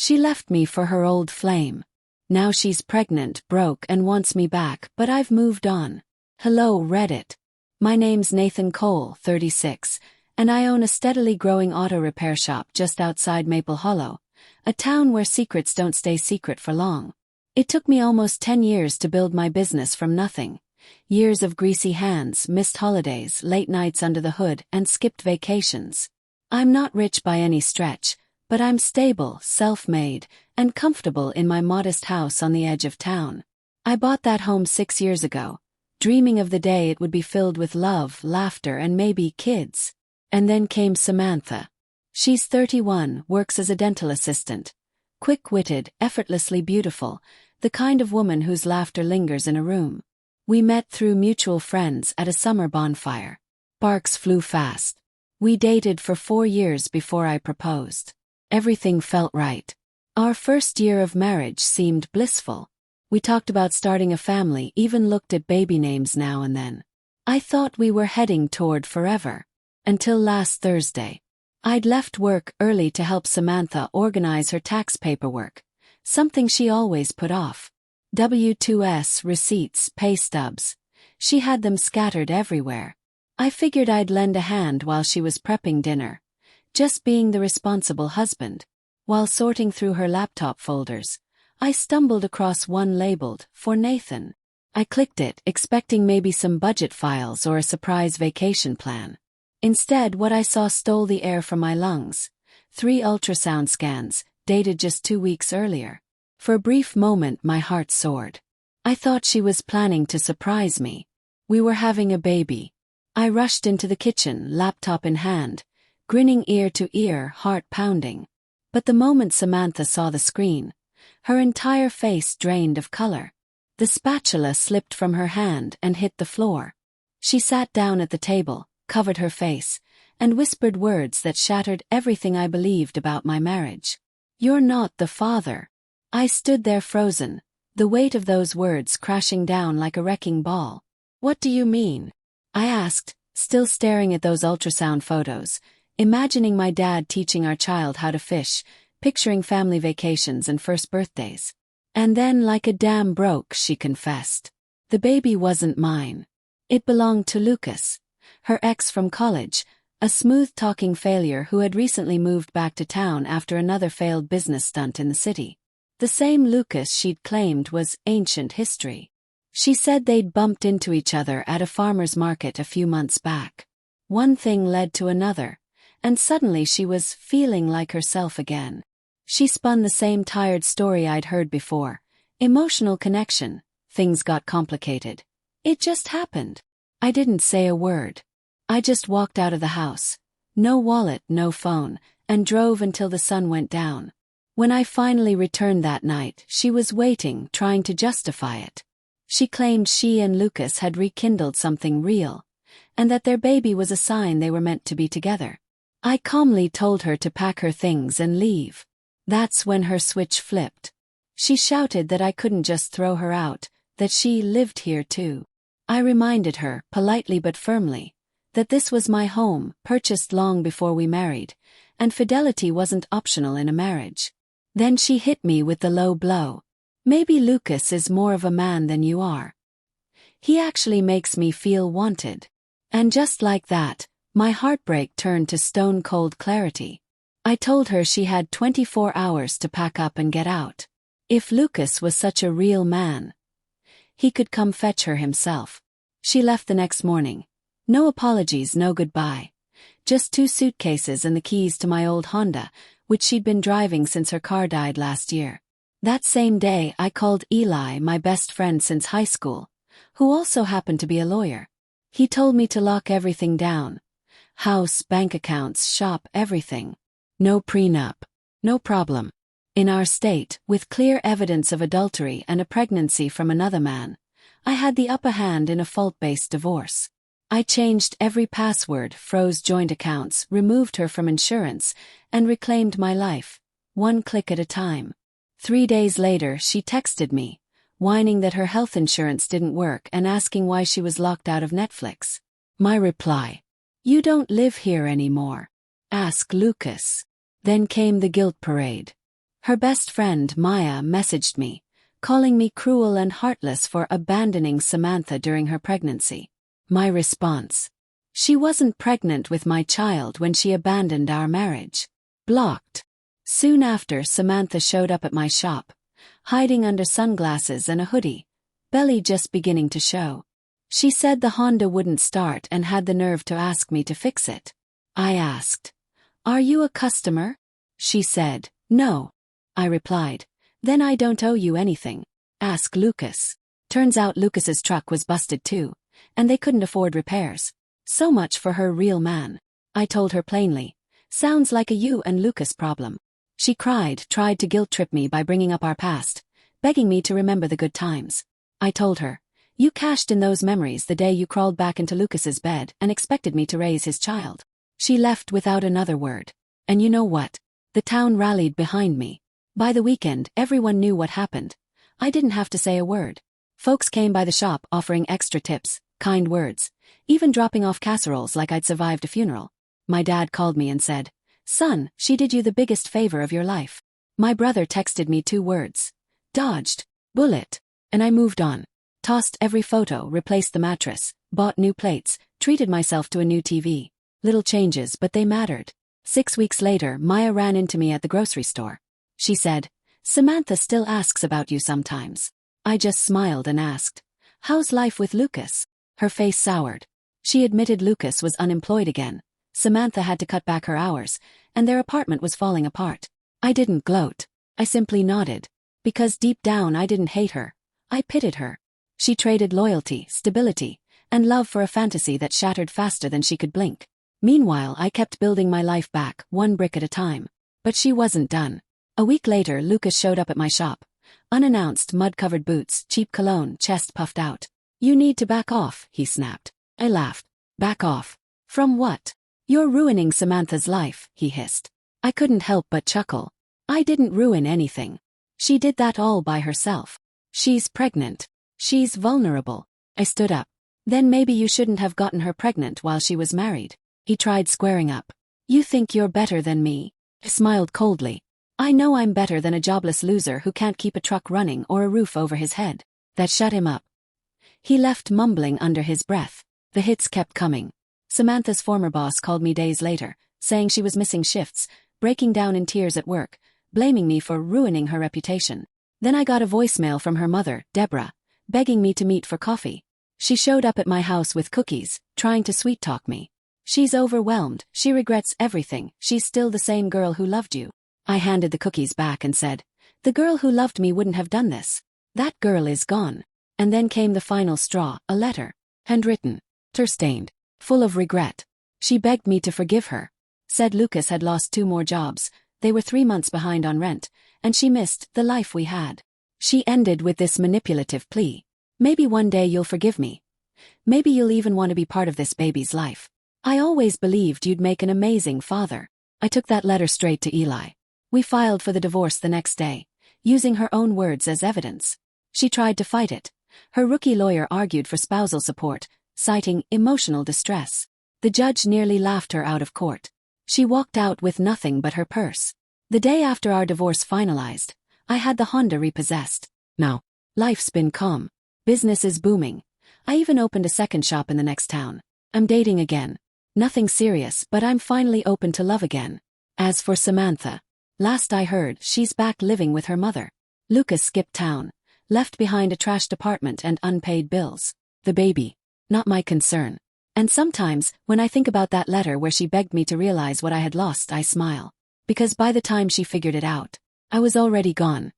She left me for her old flame. Now she's pregnant, broke, and wants me back, but I've moved on. Hello, Reddit. My name's Nathan Cole, 36, and I own a steadily growing auto repair shop just outside Maple Hollow, a town where secrets don't stay secret for long. It took me almost 10 years to build my business from nothing. Years of greasy hands, missed holidays, late nights under the hood, and skipped vacations. I'm not rich by any stretch, but I'm stable, self-made, and comfortable in my modest house on the edge of town. I bought that home 6 years ago, dreaming of the day it would be filled with love, laughter, and maybe kids. And then came Samantha. She's 31, works as a dental assistant. Quick-witted, effortlessly beautiful, the kind of woman whose laughter lingers in a room. We met through mutual friends at a summer bonfire. Sparks flew fast. We dated for 4 years before I proposed. Everything felt right. Our first year of marriage seemed blissful. We talked about starting a family, even looked at baby names now and then. I thought we were heading toward forever. Until last Thursday. I'd left work early to help Samantha organize her tax paperwork, something she always put off. W-2s, receipts, pay stubs. She had them scattered everywhere. I figured I'd lend a hand while she was prepping dinner, just being the responsible husband. While sorting through her laptop folders, I stumbled across one labeled, "For Nathan." I clicked it, expecting maybe some budget files or a surprise vacation plan. Instead, what I saw stole the air from my lungs. 3 ultrasound scans, dated just 2 weeks earlier. For a brief moment my heart soared. I thought she was planning to surprise me. We were having a baby. I rushed into the kitchen, laptop in hand, grinning ear to ear, heart pounding. But the moment Samantha saw the screen, her entire face drained of color. The spatula slipped from her hand and hit the floor. She sat down at the table, covered her face, and whispered words that shattered everything I believed about my marriage. "You're not the father." I stood there frozen, the weight of those words crashing down like a wrecking ball. "What do you mean?" I asked, still staring at those ultrasound photos, imagining my dad teaching our child how to fish, picturing family vacations and first birthdays. And then, like a dam broke, she confessed. The baby wasn't mine. It belonged to Lucas, her ex from college, a smooth-talking failure who had recently moved back to town after another failed business stunt in the city. The same Lucas she'd claimed was ancient history. She said they'd bumped into each other at a farmer's market a few months back. One thing led to another, and suddenly she was feeling like herself again. She spun the same tired story I'd heard before. Emotional connection. Things got complicated. It just happened. I didn't say a word. I just walked out of the house. No wallet, no phone, and drove until the sun went down. When I finally returned that night, she was waiting, trying to justify it. She claimed she and Lucas had rekindled something real, and that their baby was a sign they were meant to be together. I calmly told her to pack her things and leave. That's when her switch flipped. She shouted that I couldn't just throw her out, that she lived here too. I reminded her, politely but firmly, that this was my home, purchased long before we married, and fidelity wasn't optional in a marriage. Then she hit me with the low blow. "Maybe Lucas is more of a man than you are. He actually makes me feel wanted." And just like that, my heartbreak turned to stone-cold clarity. I told her she had 24 hours to pack up and get out. If Lucas was such a real man, he could come fetch her himself. She left the next morning. No apologies, no goodbye. Just 2 suitcases and the keys to my old Honda, which she'd been driving since her car died last year. That same day I called Eli, my best friend since high school, who also happened to be a lawyer. He told me to lock everything down. House, bank accounts, shop, everything. No prenup. No problem. In our state, with clear evidence of adultery and a pregnancy from another man, I had the upper hand in a fault-based divorce. I changed every password, froze joint accounts, removed her from insurance, and reclaimed my life, one click at a time. 3 days later, she texted me, whining that her health insurance didn't work and asking why she was locked out of Netflix. My reply: "You don't live here anymore. Ask Lucas." Then came the guilt parade. Her best friend Maya messaged me, calling me cruel and heartless for abandoning Samantha during her pregnancy. My response: she wasn't pregnant with my child when she abandoned our marriage. Blocked. Soon after, Samantha showed up at my shop, hiding under sunglasses and a hoodie, belly just beginning to show. She said the Honda wouldn't start and had the nerve to ask me to fix it. I asked, "Are you a customer?" She said, "No." I replied, "Then I don't owe you anything. Ask Lucas." Turns out Lucas's truck was busted too, and they couldn't afford repairs. So much for her real man. I told her plainly, "Sounds like a you and Lucas problem." She cried, tried to guilt-trip me by bringing up our past, begging me to remember the good times. I told her, "You cashed in those memories the day you crawled back into Lucas's bed and expected me to raise his child." She left without another word. And you know what? The town rallied behind me. By the weekend, everyone knew what happened. I didn't have to say a word. Folks came by the shop offering extra tips, kind words, even dropping off casseroles like I'd survived a funeral. My dad called me and said, "Son, she did you the biggest favor of your life." My brother texted me 2 words. Dodged. Bullet. And I moved on. Tossed every photo, replaced the mattress, bought new plates, treated myself to a new TV. Little changes, but they mattered. 6 weeks later, Maya ran into me at the grocery store. She said, "Samantha still asks about you sometimes." I just smiled and asked, "How's life with Lucas?" Her face soured. She admitted Lucas was unemployed again. Samantha had to cut back her hours, and their apartment was falling apart. I didn't gloat. I simply nodded. Because deep down I didn't hate her. I pitied her. She traded loyalty, stability, and love for a fantasy that shattered faster than she could blink. Meanwhile, I kept building my life back, one brick at a time. But she wasn't done. A week later, Lucas showed up at my shop. Unannounced, mud-covered boots, cheap cologne, chest puffed out. "You need to back off," he snapped. I laughed. "Back off? From what?" "You're ruining Samantha's life," he hissed. I couldn't help but chuckle. I didn't ruin anything. She did that all by herself. She's pregnant. She's vulnerable. I stood up. "Then maybe you shouldn't have gotten her pregnant while she was married." He tried squaring up. "You think you're better than me?" I smiled coldly. "I know I'm better than a jobless loser who can't keep a truck running or a roof over his head." That shut him up. He left mumbling under his breath. The hits kept coming. Samantha's former boss called me days later, saying she was missing shifts, breaking down in tears at work, blaming me for ruining her reputation. Then I got a voicemail from her mother, Deborah, begging me to meet for coffee. She showed up at my house with cookies, trying to sweet-talk me. "She's overwhelmed, she regrets everything, she's still the same girl who loved you." I handed the cookies back and said, "The girl who loved me wouldn't have done this. That girl is gone." And then came the final straw, a letter. Handwritten. Tear-stained. Full of regret. She begged me to forgive her. Said Lucas had lost 2 more jobs, they were 3 months behind on rent, and she missed the life we had. She ended with this manipulative plea. "Maybe one day you'll forgive me. Maybe you'll even want to be part of this baby's life. I always believed you'd make an amazing father." I took that letter straight to Eli. We filed for the divorce the next day, using her own words as evidence. She tried to fight it. Her rookie lawyer argued for spousal support, citing emotional distress. The judge nearly laughed her out of court. She walked out with nothing but her purse. The day after our divorce finalized, I had the Honda repossessed. Now, life's been calm. Business is booming. I even opened a second shop in the next town. I'm dating again. Nothing serious, but I'm finally open to love again. As for Samantha, last I heard, she's back living with her mother. Lucas skipped town, left behind a trashed apartment and unpaid bills. The baby. Not my concern. And sometimes, when I think about that letter where she begged me to realize what I had lost, I smile. Because by the time she figured it out, I was already gone.